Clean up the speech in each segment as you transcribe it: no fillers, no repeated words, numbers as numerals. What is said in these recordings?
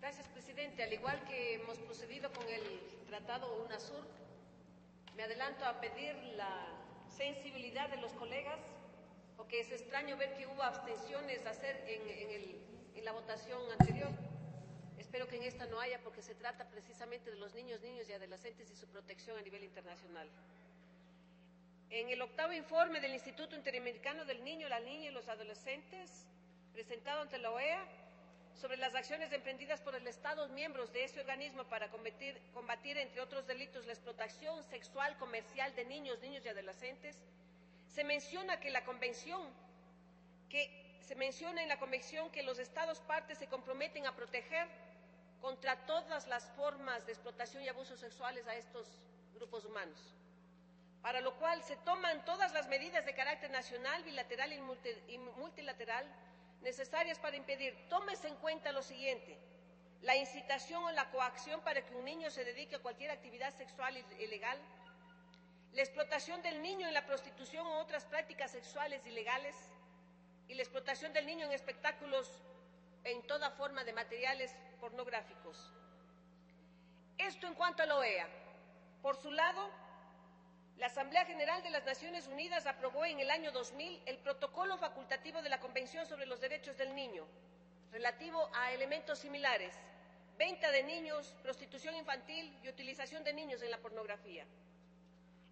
Gracias, presidente. Al igual que hemos procedido con el Tratado UNASUR, me adelanto a pedir la sensibilidad de los colegas, porque es extraño ver que hubo abstenciones en la votación anterior. Espero que en esta no haya, porque se trata precisamente de los niños y adolescentes y su protección a nivel internacional. En el 8º informe del Instituto Interamericano del Niño, la Niña y los Adolescentes, presentado ante la OEA, sobre las acciones emprendidas por los Estados miembros de ese organismo para combatir, entre otros delitos, la explotación sexual comercial de niños y adolescentes, se menciona en la convención que los Estados partes se comprometen a proteger contra todas las formas de explotación y abusos sexuales a estos grupos humanos, para lo cual se toman todas las medidas de carácter nacional, bilateral y multilateral necesarias para impedir. Tómese en cuenta lo siguiente: la incitación o la coacción para que un niño se dedique a cualquier actividad sexual ilegal, la explotación del niño en la prostitución u otras prácticas sexuales ilegales, y la explotación del niño en espectáculos en toda forma de materiales pornográficos. Esto en cuanto a la OEA. Por su lado, la Asamblea General de las Naciones Unidas aprobó en el año 2000 el protocolo facultativo de la Convención sobre los Derechos del Niño, relativo a elementos similares: venta de niños, prostitución infantil y utilización de niños en la pornografía.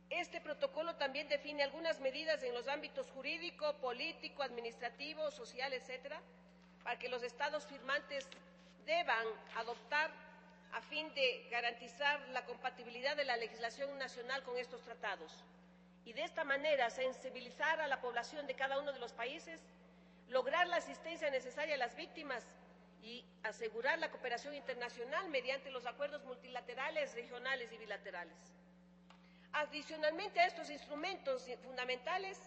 Este protocolo también define algunas medidas en los ámbitos jurídico, político, administrativo, social, etcétera, para que los Estados firmantes deban adoptar a fin de garantizar la compatibilidad de la legislación nacional con estos tratados y de esta manera sensibilizar a la población de cada uno de los países, lograr la asistencia necesaria a las víctimas y asegurar la cooperación internacional mediante los acuerdos multilaterales, regionales y bilaterales. Adicionalmente a estos instrumentos fundamentales,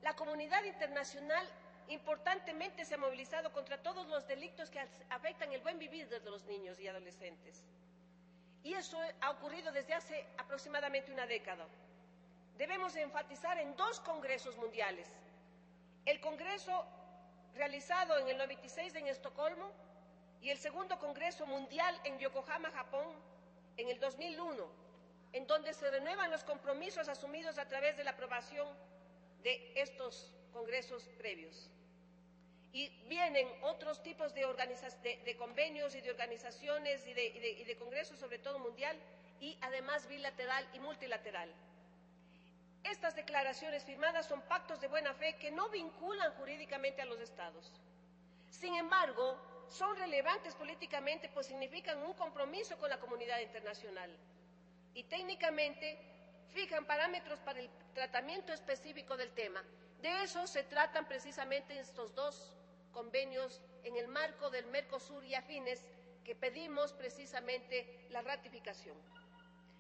la comunidad internacional importantemente se ha movilizado contra todos los delitos que afectan el buen vivir de los niños y adolescentes. Y eso ha ocurrido desde hace aproximadamente una década. Debemos enfatizar en 2 congresos mundiales: el congreso realizado en el 96 en Estocolmo y el segundo congreso mundial en Yokohama, Japón, en el 2001, en donde se renuevan los compromisos asumidos a través de la aprobación de estos congresos previos. Y vienen otros tipos de convenios y de organizaciones y de congresos, sobre todo mundial, y además bilateral y multilateral. Estas declaraciones firmadas son pactos de buena fe que no vinculan jurídicamente a los Estados. Sin embargo, son relevantes políticamente, pues significan un compromiso con la comunidad internacional y técnicamente fijan parámetros para el tratamiento específico del tema. De eso se tratan precisamente estos 2 convenios en el marco del Mercosur y afines, que pedimos precisamente la ratificación.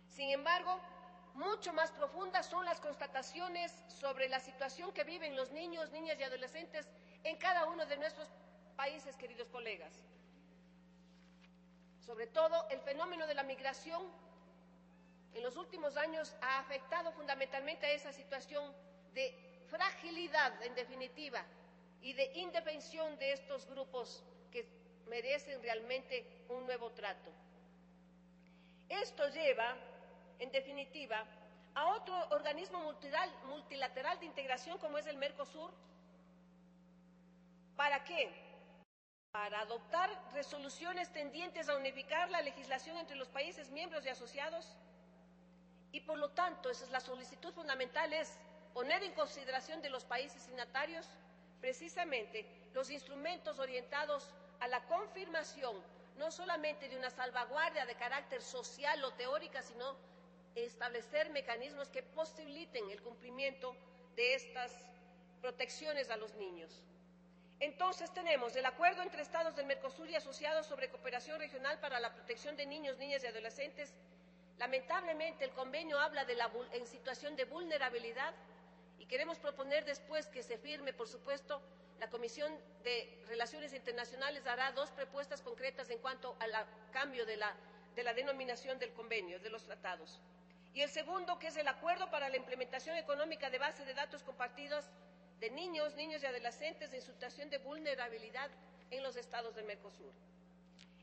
Sin embargo, mucho más profundas son las constataciones sobre la situación que viven los niños, niñas y adolescentes en cada uno de nuestros países, queridos colegas. Sobre todo, el fenómeno de la migración en los últimos años ha afectado fundamentalmente a esa situación de fragilidad, en definitiva, y de indefensión de estos grupos que merecen realmente un nuevo trato. Esto lleva, en definitiva, a otro organismo multilateral de integración como es el Mercosur. ¿Para qué? Para adoptar resoluciones tendientes a unificar la legislación entre los países miembros y asociados. Y por lo tanto, esa es la solicitud fundamental, es poner en consideración de los países signatarios precisamente los instrumentos orientados a la confirmación no solamente de una salvaguardia de carácter social o teórica, sino establecer mecanismos que posibiliten el cumplimiento de estas protecciones a los niños. Entonces tenemos el acuerdo entre Estados del Mercosur y asociados sobre cooperación regional para la protección de niños, niñas y adolescentes. Lamentablemente el convenio habla en situación de vulnerabilidad y queremos proponer después que se firme, por supuesto. La Comisión de Relaciones Internacionales hará 2 propuestas concretas en cuanto al cambio de la denominación del convenio, de los tratados. Y el segundo, que es el acuerdo para la implementación económica de base de datos compartidos de niños, niñas y adolescentes en situación de vulnerabilidad en los Estados del Mercosur.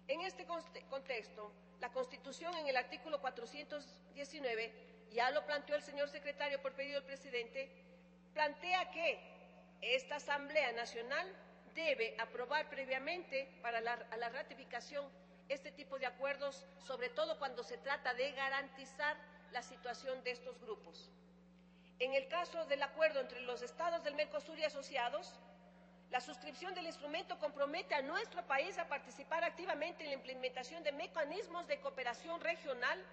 En este contexto, la Constitución, en el artículo 419, ya lo planteó el señor secretario por pedido del presidente, plantea que esta Asamblea Nacional debe aprobar previamente a la ratificación este tipo de acuerdos, sobre todo cuando se trata de garantizar la situación de estos grupos. En el caso del acuerdo entre los estados del Mercosur y asociados, la suscripción del instrumento compromete a nuestro país a participar activamente en la implementación de mecanismos de cooperación regional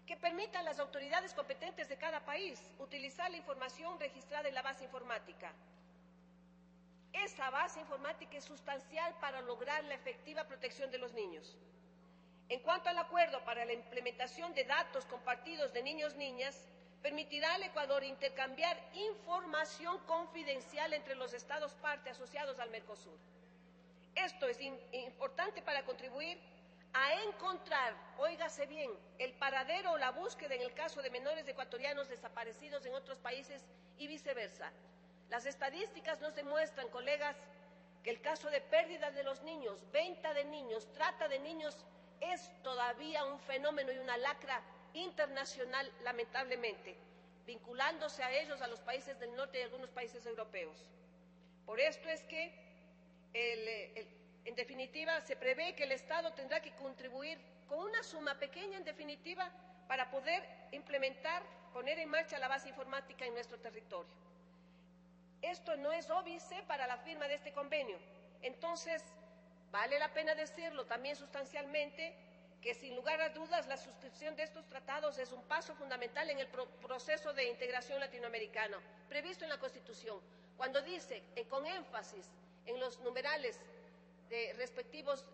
que permitan a las autoridades competentes de cada país utilizar la información registrada en la base informática. Esa base informática es sustancial para lograr la efectiva protección de los niños. En cuanto al acuerdo para la implementación de datos compartidos de niños-niñas, permitirá al Ecuador intercambiar información confidencial entre los estados parte asociados al Mercosur. Esto es importante para contribuir a encontrar, óigase bien, el paradero o la búsqueda en el caso de menores ecuatorianos desaparecidos en otros países y viceversa. Las estadísticas nos demuestran, colegas, que el caso de pérdida de los niños, venta de niños, trata de niños es todavía un fenómeno y una lacra internacional, lamentablemente, vinculándose a ellos, a los países del norte y algunos países europeos. Por esto es que, en definitiva, se prevé que el Estado tendrá que contribuir con una suma pequeña, en definitiva, para poder implementar, poner en marcha la base informática en nuestro territorio. Esto no es óbice para la firma de este convenio. Entonces, vale la pena decirlo también sustancialmente, que sin lugar a dudas la suscripción de estos tratados es un paso fundamental en el proceso de integración latinoamericano, previsto en la Constitución, cuando dice, con énfasis en los numerales respectivos,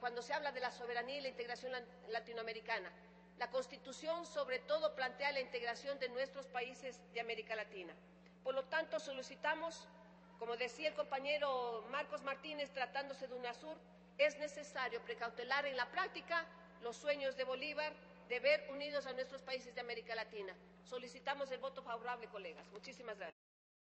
cuando se habla de la soberanía y la integración latinoamericana. La Constitución, sobre todo, plantea la integración de nuestros países de América Latina. Por lo tanto, solicitamos, como decía el compañero Marcos Martínez, tratándose de UNASUR, es necesario precautelar en la práctica los sueños de Bolívar de ver unidos a nuestros países de América Latina. Solicitamos el voto favorable, colegas. Muchísimas gracias.